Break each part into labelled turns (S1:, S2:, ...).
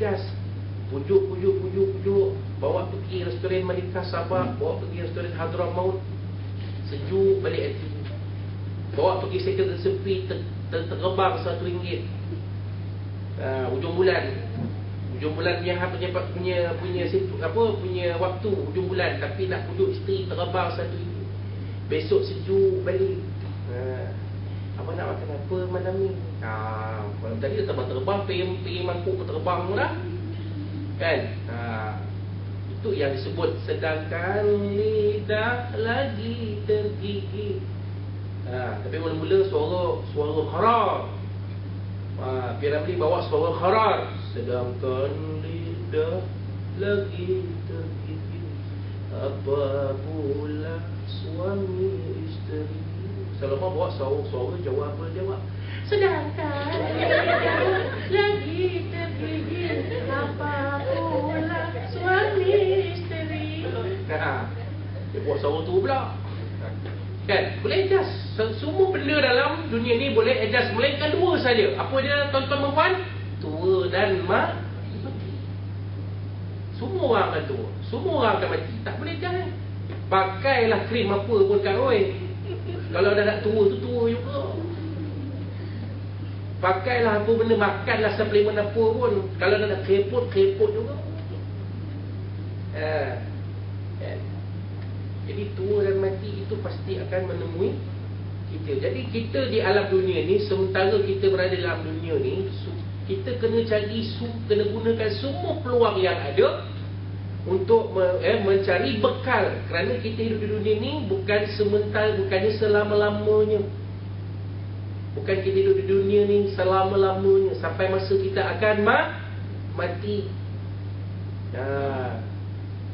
S1: Ejaz. Pujuk, bawa pergi restoran Malika Sabah, bawa pergi restoran Hadramaut, sejuk balik hati. Bawa pergi sektor sepi, terbang RM1. Hujung bulan punya waktu hujung bulan, tapi nak pujuk isteri terbang RM1. Besok sejuk balik. Abang nak makan apa malam ni? Malam tadi dah terbang, pergi mangkuk terbang dah. Kan? Itu yang disebut sedangkan lidah lagi tergigit. Tapi mula-mula suara haram. Piramli bawa suara haram. Sedangkan lidah lagi tergigit, apa pula suami isteri. Selama bawa suara jawab. Sedangkan lidah lagi tergigit, apa pula suami isteri. Dia buat suara tu pula. Kan? Boleh adjust. Semua benda dalam dunia ni boleh adjust, melainkan dua saja. Apa dia tuan-tuan dan puan? Tua dan mati. Semua orang akan tua, semua orang akan mati. Tak boleh adjust. Pakailah krim apa pun Kak Roy, kalau dah nak tua tu tua juga. Pakailah apa benda, makanlah suplemen apa pun, kalau dah nak kerepot juga. Jadi tua dan mati itu pasti akan menemui kita. Jadi kita di alam dunia ni, sementara kita berada dalam dunia ni, kita kena kena gunakan semua peluang yang ada untuk mencari bekal. Kerana kita hidup di dunia ni bukan sementara, bukannya selama-lamanya. Bukan kita hidup di dunia ni selama-lamanya, sampai masa kita akan mati.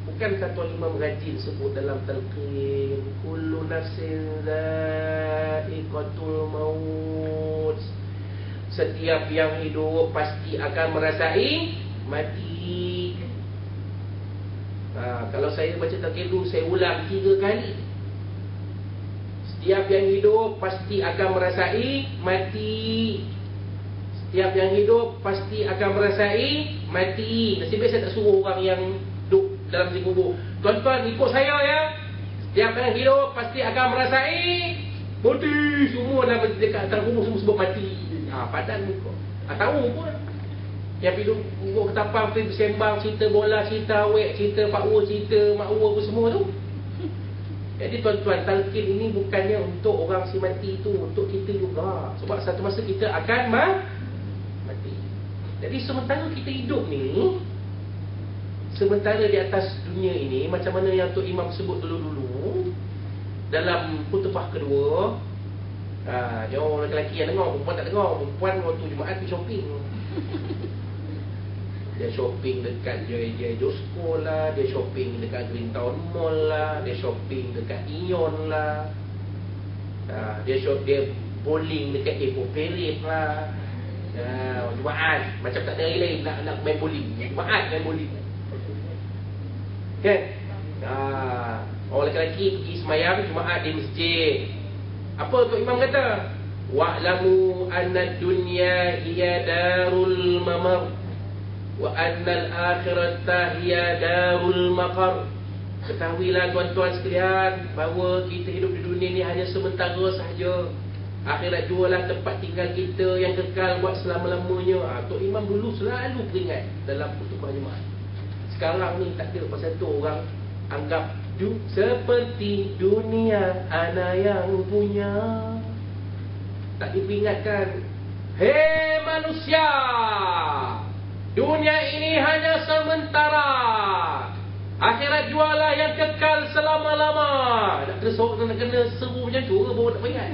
S1: Bukankah Tuan Imam Ghazali sebut dalam talqin, kullu nafsin dha'iqatul maut, setiap yang hidup pasti akan merasai mati. Kalau saya baca talqin dulu, saya ulang 3 kali. Setiap yang hidup pasti akan merasai mati. Setiap yang hidup pasti akan merasai mati. Nasib baik saya tak suruh orang yang duduk dalam si kubur, tuan-tuan ikut saya ya. Setiap yang hidup pasti akan merasai mati. Semua dah dekat atas kubur, semua sebut mati. Padan muka. Tahu pun. Yang hidup kubur ketapang, pergi bersembang, cerita bola, cerita awek, cerita pak ua, cerita mak ua apa semua tu. Jadi tuan-tuan, talqin ini bukannya untuk orang si mati tu, untuk kita juga. Sebab satu masa kita akan mati. Jadi sementara kita hidup ni, sementara di atas dunia ini, macam mana yang Tok Imam sebut dulu-dulu dalam khutbah kedua, dia orang lelaki yang dengar, perempuan tak dengar. Perempuan waktu Jumaat pergi shopping. Dia shopping dekat Jaya Josko lah, dia shopping dekat Green Town Mall lah, dia shopping dekat Ion lah, dia bowling dekat Epo Parade lah. Jumaat macam tak ada hari lain nak main bowling. Jumaat main bowling. Kan? Orang lelaki pergi semayang Jumaat di masjid. Apa Tok Imam kata? Wa'lamu anna dunya hiya darul mamar wa annal akhirata hiya darul maqar. Ketahuilah tuan-tuan sekalian bahawa kita hidup di dunia ni hanya sementara sahaja. Akhirat jualah tempat tinggal kita yang kekal buat selama-lamanya. Tok Imam dulu selalu peringat dalam khutbah Jumaat. Sekarang ni tak ada, pasal tu orang anggap seperti dunia ana yang punya. Tak diperingatkan, hei manusia, dunia ini hanya sementara. Akhirat jualah yang kekal selama-lama. Nak kena seru macam tu ke baru nak peringat?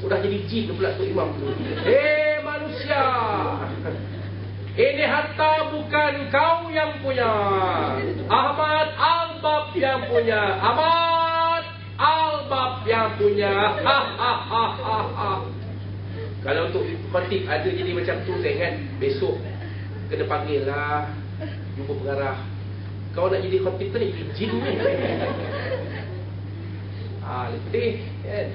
S1: Udah jadi jin pula Tok Imam tu. Hei manusia, ini harta bukan kau yang punya, Ahmad Albab yang punya. Ahmad Albab yang punya. Kalau untuk khatib ada jadi macam tu, saya ingat besok kena panggil lah, jumpa pengarah. Kau nak jadi khatib tu nak jadi jin ni. Letih kan.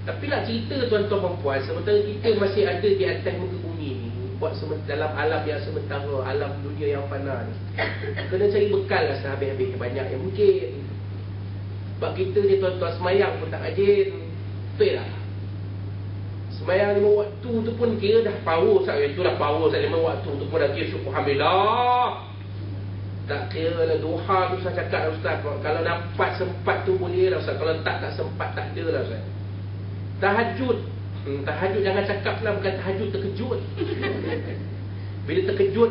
S1: Tapi nak cerita tuan-tuan perempuan, sementara kita masih ada di atas muka bumi ni, buat dalam alam yang sementara, alam dunia yang fana ni. Kena cari bekal lah sehabis-habis banyak yang mungkin. Sebab kita ni tuan-tuan semayang pun tak rajin. Betul tak? Semayang 5 waktu tu pun kira dah power sat. Itu dah power sat 5 waktu tu pun dah kira syukur Alhamdulillah. Tak kira lah duha tu saya cakap lah Ustaz. Kalau dapat sempat tu boleh lah Ustaz. Kalau tak sempat tak ada lah Ustaz. Tahajud. Tahajud jangan cakap lah. Bukan tahajud, terkejut. Bila terkejut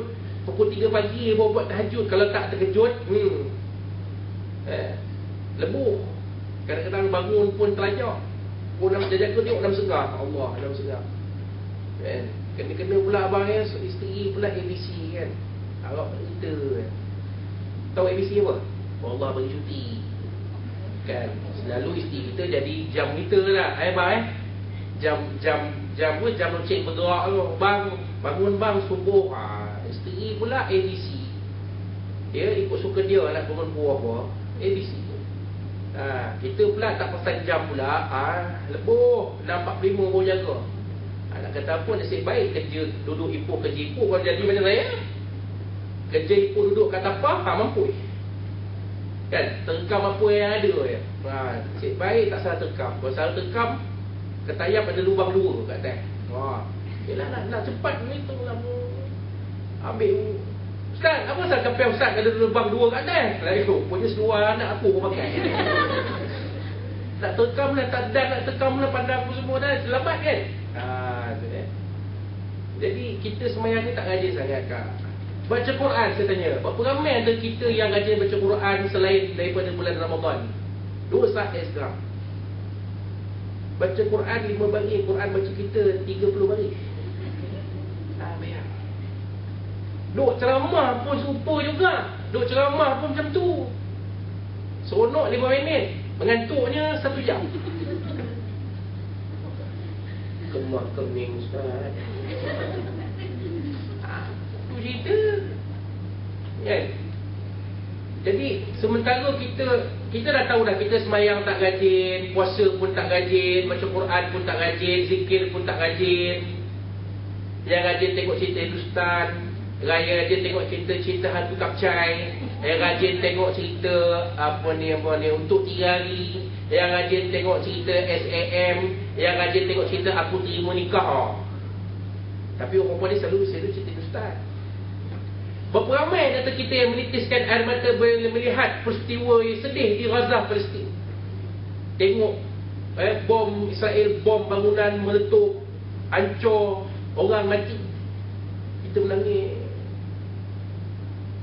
S1: pukul 3 pagi baru buat tahajud. Kalau tak terkejut lebuh. Kadang-kadang bangun pun terlajak. Oh, nak jaga tengok 6.30. Allah, 6.30 kan? Kena-kena pula abang ya, isteri pula ABC kan. Harap kita kan. Tahu ABC apa? Allah bagi cuti kan. Selalu isteri kita jadi jam kita lah bang Jam loceng bergerak tu. Bang, bangun bang subuh. Isteri pula ABC. Dia ikut suka dia nak bangun buah apa ABC. Kita pula tak pasal jam pula. Lebuh 6.45 baru jaga. Nak kata apa, nasib baik kerja duduk ipoh, kerja ipoh kalau jadi macam saya. Kerja ipoh duduk kat apa, mampu kan, terkam apa yang ada ya. Nasib baik tak salah terkam. Kalau salah terkam, ketayap ada lubang 2 kat atas. Yelah nak cepat ni tu lah. Ambil Ustaz, apa pasal kapal Ustaz ada lubang 2 kat atas? Lalu punya seluar anak aku pakai. Tak terkam lah, tak dan nak terkam lah pandang aku semua dah. Selamat kan? Tu dia. Jadi kita semayang ni tak rajin sangat Kak. Baca Quran saya tanya. Berapa ramai ada kita yang rajin baca Quran selain daripada bulan Ramadan? 2 saat sekarang. Baca Quran 5 baris, Quran baca kita 30 baris. Bayar. Duk ceramah pun serupa juga. Duk ceramah pun macam tu. Seronok 5 minit, mengantuknya 1 jam. Kemah kening Ustaz. Tu cerita kan. Jadi sementara kita dah tahu dah, kita semayang tak rajin, puasa pun tak rajin, baca Quran pun tak rajin, zikir pun tak rajin. Yang rajin tengok cerita Hindustan, yang rajin tengok cerita hantu kapcai, yang rajin tengok cerita apa ni untuk 3 hari, yang rajin tengok cerita SAM, yang rajin tengok cerita aku terima nikah. Tapi orang perempuan ni selalu cerita Hindustan. Berapa ramai kata kita yang menitiskan air mata melihat peristiwa yang sedih di Gaza, Palestin. Tengok bom Israel, bom bangunan meletup, hancur, orang mati. Kita menangis.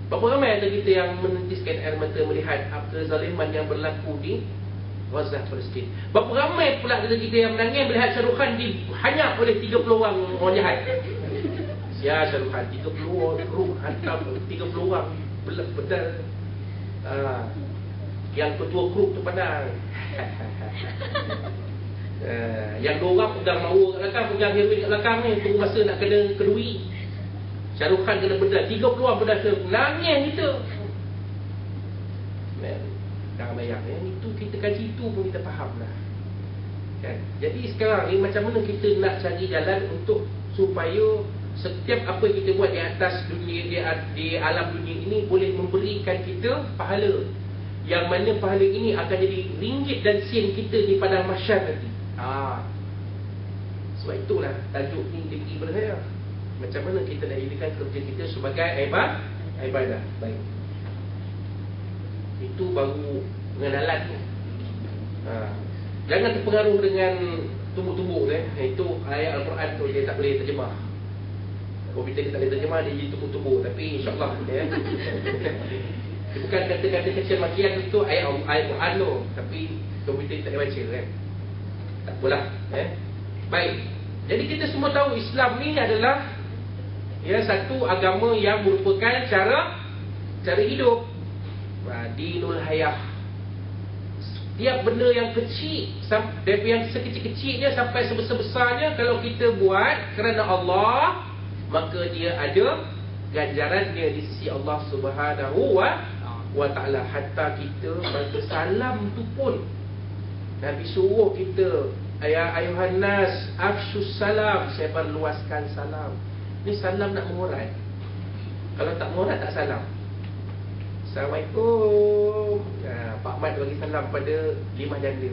S1: Berapa ramai ada kita yang menitiskan air mata melihat kezaliman yang berlaku di Gaza, Palestin. Berapa ramai pula ada kita yang menangis melihat Shah Rukh Khan dihanyak oleh 30 orang jahat. Ya, Shah Rukh Khan 30 orang kru hantam 30 orang bedal. Yang ketua kru tu pandang. Yang 2 orang pegang mawa kat belakang, pegang heroin kat belakang ni, tunggu masa nak kena kedui. Shah Rukh Khan kena bedal 30 orang bedal, nangis kita. Jangan bayang, yang itu kita kaji itu pun kita faham lah kan? Jadi sekarang ni macam mana kita nak cari jalan untuk supaya setiap apa yang kita buat di atas dunia, di alam dunia ini boleh memberikan kita pahala, yang mana pahala ini akan jadi ringgit dan sen kita di padang mahsyar nanti. Sebab itulah tajuk ni diberi kepada saya. Macam mana kita nak jadikan kerja kita sebagai ibadah. Baik, itu baru pengenalan tu. Jangan terpengaruh dengan tumbuk-tumbuk itu ayat Al-Quran tu dia tak boleh terjemah. Komputer dia tak boleh terjemah, dia jadi tumbuk-tumbuk. Tapi insyaAllah bukan kata-kata kecil makian itu ayat Al-Quran tu, tapi komputer dia tak boleh baca kan. Tak apalah Baik, jadi kita semua tahu Islam ni adalah satu agama yang merupakan cara hidup. Dinul hayah. Setiap benda yang kecil, dari yang sekecil-kecilnya sampai sebesar-besarnya, kalau kita buat kerana Allah, maka dia ada ganjarannya di sisi Allah Subhanahu wa ta'ala. Hatta kita baca salam tu pun Nabi suruh kita, ya ayuhan nas afshus salam, sebarluaskan salam. Ni salam nak mengurat. Kalau tak mengurat tak salam. Assalamualaikum. Pak Mat bagi salam pada 5 janda.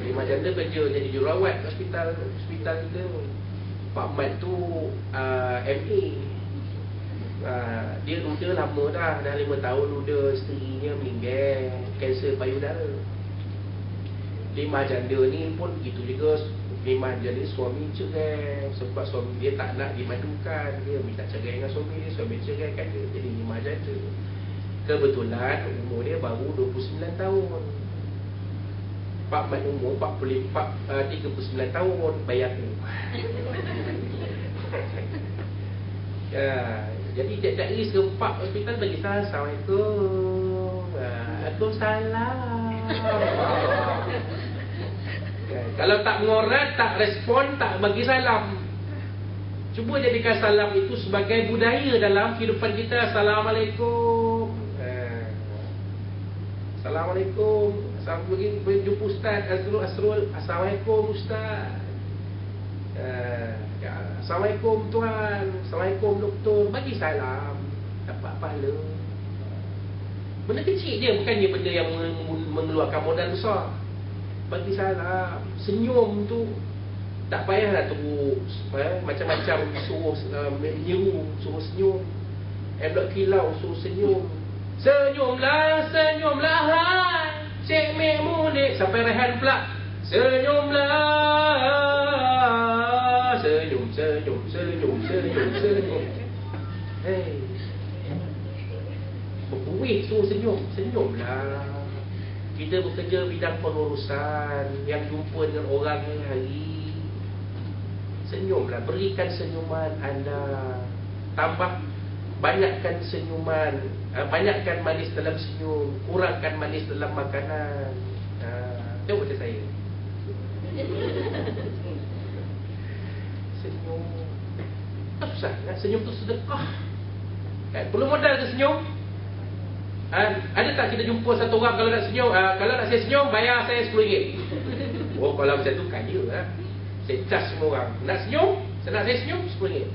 S1: 5 janda kerja jadi jururawat hospital kita. Pak Mat tu MA. Dia duda lama dah 5 tahun duda, isterinya meninggal kanser payudara. 5 janda ni pun begitu juga. 5 janda suami cerai sebab suami dia tak nak dimadukan, dia minta cerai dengan suami ceraikan dia, jadi 5 janda. Kebetulan umur dia baru 29 tahun. Pak Mat umur 39 tahun. Bayangkan. Jadi tiap-tiap hari serempak hospital bagi salam. Assalamualaikum. Waalaikumsalam. Kalau tak mengorat, tak respon, tak bagi salam. Cuba jadikan salam itu sebagai budaya dalam kehidupan kita. Assalamualaikum. Assalamualaikum. Assalamualaikum. Jumpa Ustaz Asrul. Assalamualaikum Ustaz. Assalamualaikum Tuan. Assalamualaikum Doktor. Bagi salam, dapat pahala. Benda kecil dia, bukannya benda yang mengeluarkan modal besar. Bagi salam. Senyum tu tak payahlah teruk macam-macam suruh menyeru, suruh senyum. Blok kilau suruh senyum. Senyumlah, senyumlah hai Cik Maimunah. Sampai rehan pula. Senyumlah. Senyum. Hei, berbuih suruh senyum. Senyumlah. Kita bekerja bidang pengurusan, yang jumpa dengan orang hari. Senyumlah. Berikan senyuman anda. Tambah, banyakkan senyuman. Banyakkan manis dalam senyum, kurangkan manis dalam makanan. Tengok macam saya. Senyum. Tak susah kan? Senyum tu sedekah kan? Perlu modal ke senyum? Ada tak kita jumpa satu orang kalau nak senyum, kalau nak saya senyum, bayar saya RM10. Oh, kalau macam tu kaya lah. Saya charge semua orang. Nak senyum, nak saya senyum RM10.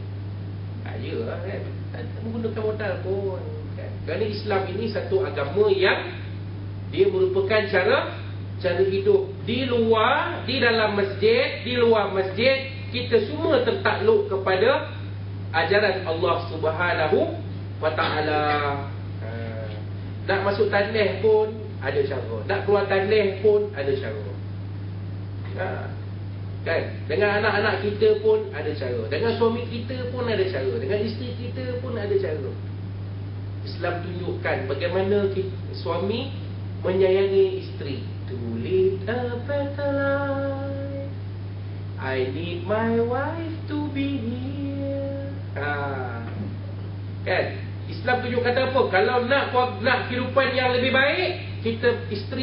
S1: Kaya lah kan? Tak menggunakan modal pun. Kerana Islam ini satu agama yang dia merupakan cara hidup. Di dalam masjid, di luar masjid, kita semua tertakluk kepada ajaran Allah Subhanahu wa Ta'ala. Nak masuk tanah pun ada cara, nak keluar tanah pun ada cara. Kan? Dengan anak-anak kita pun ada cara, dengan suami kita pun ada cara, dengan isteri kita pun ada cara. Islam tunjukkan bagaimana suami menyayangi isteri. To lead a better life, I need my wife to be here. Kan? Islam tunjuk kata apa? Kalau nak kehidupan yang lebih baik, kita isteri